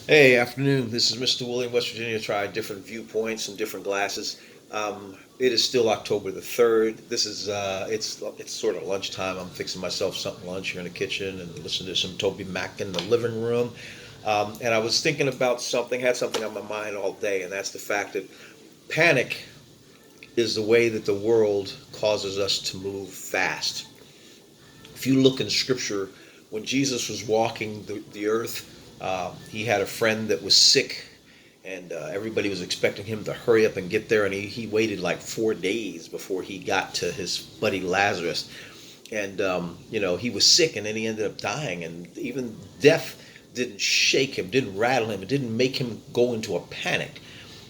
Hey, afternoon. This is Mr. William, West Virginia. Try different viewpoints and different glasses. It is still October the 3rd. This is it's sort of lunchtime. I'm fixing myself something lunch here in the kitchen and listening to some Toby Mac in the living room. And I was thinking about something, had something on my mind all day, and that's the fact that panic is the way that the world causes us to move fast. If you look in Scripture, when Jesus was walking the earth, he had a friend that was sick, and everybody was expecting him to hurry up and get there, and he waited like 4 days before he got to his buddy Lazarus. And, he was sick, and then he ended up dying, and even death didn't shake him, didn't rattle him, it didn't make him go into a panic.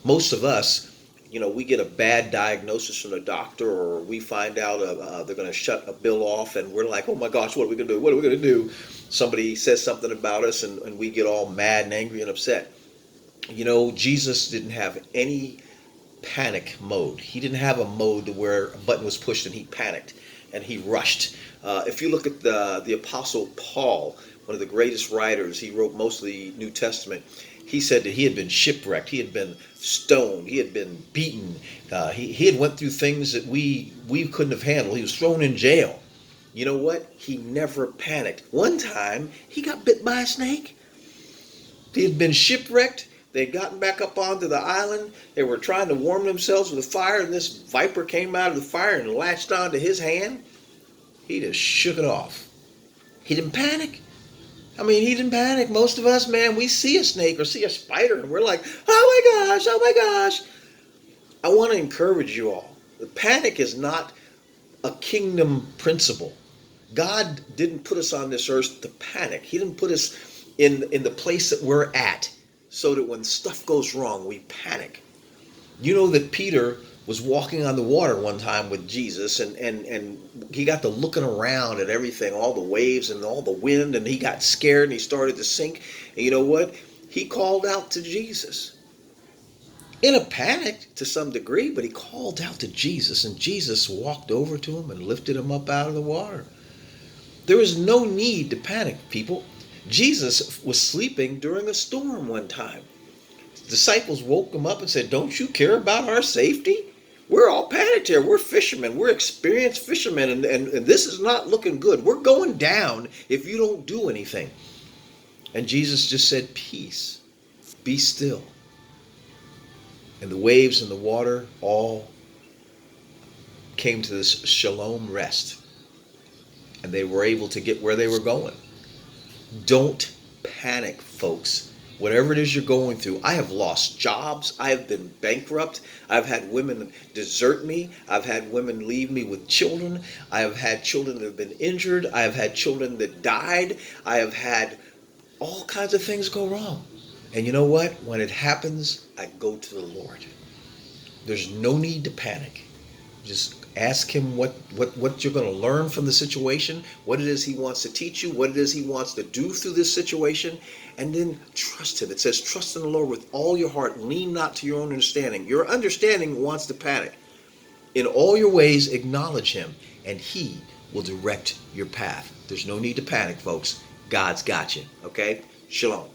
Most of us, we get a bad diagnosis from the doctor, or we find out they're going to shut a bill off, and we're like, oh my gosh, what are we going to do? What are we going to do? Somebody says something about us, and we get all mad and angry and upset. Jesus didn't have any panic mode. He didn't have a mode where a button was pushed and he panicked and he rushed. If you look at the Apostle Paul, one of the greatest writers, he wrote most of the New Testament. He said that he had been shipwrecked, he had been stoned, he had been beaten, he had went through things that we couldn't have handled. He was thrown in jail. You know what? He never panicked. One time, he got bit by a snake. He had been shipwrecked. They had gotten back up onto the island. They were trying to warm themselves with a fire, and this viper came out of the fire and latched onto his hand. He just shook it off. He didn't panic. I mean, he didn't panic. Most of us, man, we see a snake or see a spider, and we're like, oh my gosh, oh my gosh. I want to encourage you all. The panic is not a kingdom principle. God didn't put us on this earth to panic. He didn't put us in the place that we're at so that when stuff goes wrong, we panic. You know that Peter was walking on the water one time with Jesus, and he got to looking around at everything, all the waves and all the wind, and he got scared and he started to sink. And you know what? He called out to Jesus. In a panic to some degree, but he called out to Jesus, and Jesus walked over to him and lifted him up out of the water. There is no need to panic, people. Jesus was sleeping during a storm one time. The disciples woke him up and said, don't you care about our safety? We're all panicked here. We're fishermen. We're experienced fishermen, and this is not looking good. We're going down if you don't do anything. And Jesus just said, peace, be still. And the waves and the water all came to this shalom rest. And they were able to get where they were going. Don't panic, folks. Whatever it is you're going through. I have lost jobs. I have been bankrupt. I've had women desert me. I've had women leave me with children. I have had children that have been injured. I have had children that died. I have had all kinds of things go wrong. And you know what? When it happens, I go to the Lord. There's no need to panic. Just ask him what you're going to learn from the situation, what it is he wants to teach you, what it is he wants to do through this situation, and then trust him. It says, trust in the Lord with all your heart, lean not to your own understanding. Your understanding wants to panic. In all your ways, acknowledge him, and he will direct your path. There's no need to panic, folks. God's got you, okay? Shalom.